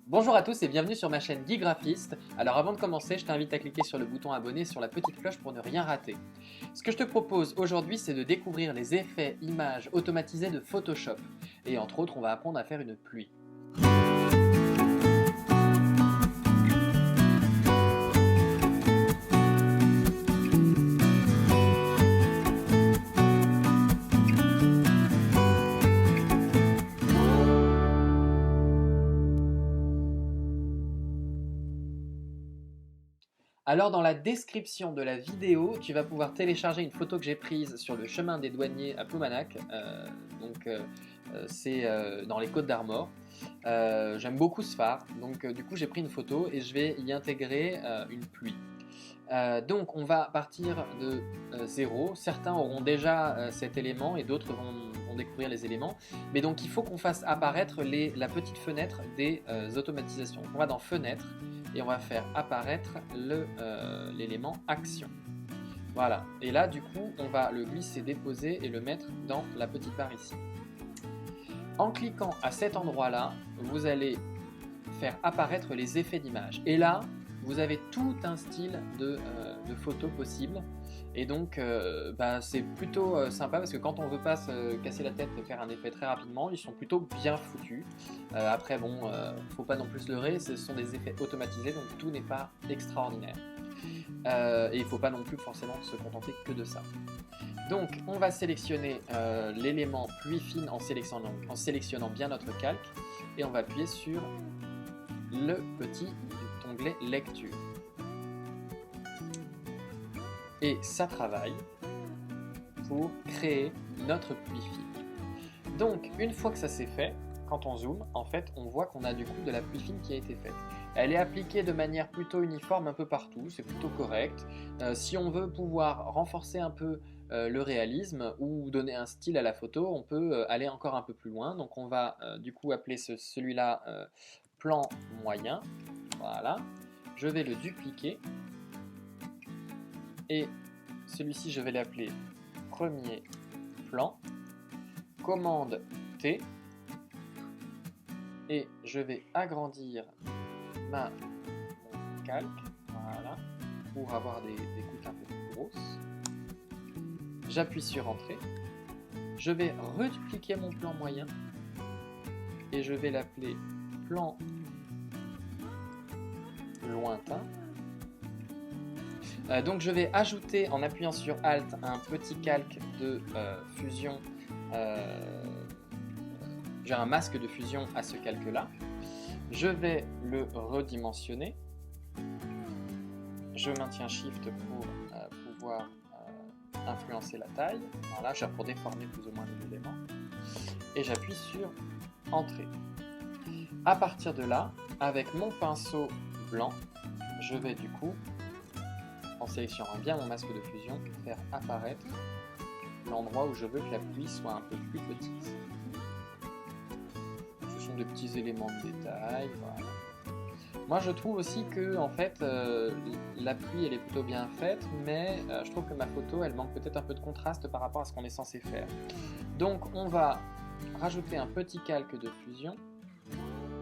Bonjour à tous et bienvenue sur ma chaîne Guy Graphiste. Alors avant de commencer, je t'invite à cliquer sur le bouton abonner et sur la petite cloche pour ne rien rater. Ce que je te propose aujourd'hui, c'est de découvrir les effets images automatisés de Photoshop. Et entre autres, on va apprendre à faire une pluie. Alors dans la description de la vidéo, tu vas pouvoir télécharger une photo que j'ai prise sur le chemin des douaniers à Ploumanac. C'est dans les Côtes d'Armor. J'aime beaucoup ce phare, donc du coup j'ai pris une photo et je vais y intégrer une pluie. Donc on va partir de 0. Certains auront déjà cet élément et d'autres vont découvrir les éléments. Mais donc il faut qu'on fasse apparaître la petite fenêtre des automatisations. Donc, on va dans Fenêtre et on va faire apparaître l'élément Action. Voilà. Et là du coup on va le glisser, déposer et le mettre dans la petite barre ici. En cliquant à cet endroit-là, vous allez faire apparaître les effets d'image. Et là, vous avez tout un style de photos possible. Et donc, c'est plutôt sympa parce que quand on veut pas se casser la tête et faire un effet très rapidement, ils sont plutôt bien foutus. Après, bon, faut pas non plus se leurrer, ce sont des effets automatisés, donc tout n'est pas extraordinaire. Et il faut pas non plus forcément se contenter que de ça. Donc, on va sélectionner l'élément pluie fine en sélectionnant bien notre calque et on va appuyer sur le petit onglet lecture. Et ça travaille pour créer notre pluie fine. Donc, une fois que ça c'est fait, quand on zoome, en fait, on voit qu'on a du coup de la pluie fine qui a été faite. Elle est appliquée de manière plutôt uniforme un peu partout, c'est plutôt correct. Si on veut pouvoir renforcer un peu le réalisme ou donner un style à la photo, on peut aller encore un peu plus loin. Donc on va du coup appeler celui-là plan moyen. Voilà. Je vais le dupliquer. Et celui-ci, je vais l'appeler premier plan. Commande T. Et je vais agrandir mon calque, voilà, pour avoir des gouttes un peu plus grosses. J'appuie sur Entrée. Je vais redupliquer mon plan moyen et je vais l'appeler plan lointain. Donc je vais ajouter en appuyant sur Alt un petit calque de fusion. J'ai un masque de fusion à ce calque là. Je vais le redimensionner. Je maintiens Shift pour pouvoir influencer la taille. Voilà, pour déformer plus ou moins les éléments. Et j'appuie sur Entrée. À partir de là, avec mon pinceau blanc, je vais du coup, en sélectionnant bien mon masque de fusion, faire apparaître l'endroit où je veux que la pluie soit un peu plus petite. Ce sont des petits éléments de détail, voilà. Moi je trouve aussi que en fait la pluie elle est plutôt bien faite, mais je trouve que ma photo elle manque peut-être un peu de contraste par rapport à ce qu'on est censé faire. Donc on va rajouter un petit calque de fusion,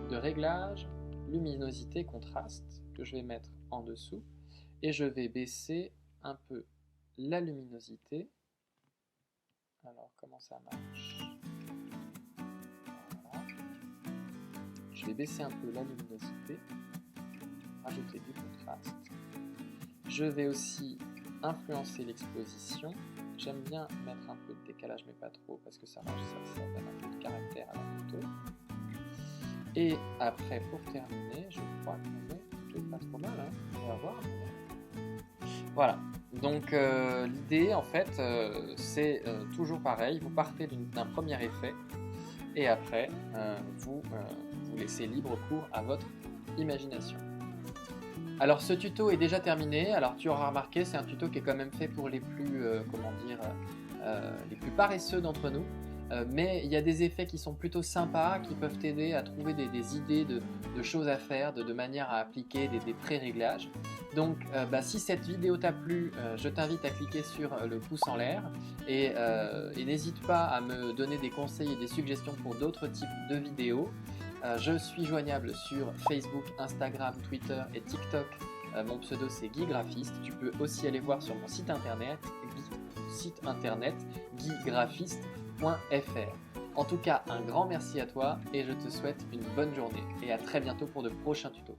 de réglage, luminosité, contraste, que je vais mettre en dessous, et je vais baisser un peu la luminosité. Alors comment ça marche? Voilà. Je vais baisser un peu la luminosité, rajouter du contraste. Je vais aussi influencer l'exposition. J'aime bien mettre un peu de décalage mais pas trop parce que ça donne un peu de caractère à la photo. Et après, pour terminer, je crois qu'on est plutôt pas trop mal, hein. On va voir. Voilà, donc l'idée en fait c'est toujours pareil, vous partez d'un premier effet et après vous laissez libre cours à votre imagination. Alors ce tuto est déjà terminé, alors tu auras remarqué c'est un tuto qui est quand même fait pour les plus, les plus paresseux d'entre nous. Mais il y a des effets qui sont plutôt sympas, qui peuvent t'aider à trouver des idées de choses à faire, de manière à appliquer des pré-réglages. Donc si cette vidéo t'a plu, je t'invite à cliquer sur le pouce en l'air et n'hésite pas à me donner des conseils et des suggestions pour d'autres types de vidéos. Je suis joignable sur Facebook, Instagram, Twitter et TikTok. Mon pseudo c'est Guy Graphiste. Tu peux aussi aller voir sur mon site internet guygraphiste.fr. En tout cas, un grand merci à toi et je te souhaite une bonne journée et à très bientôt pour de prochains tutos.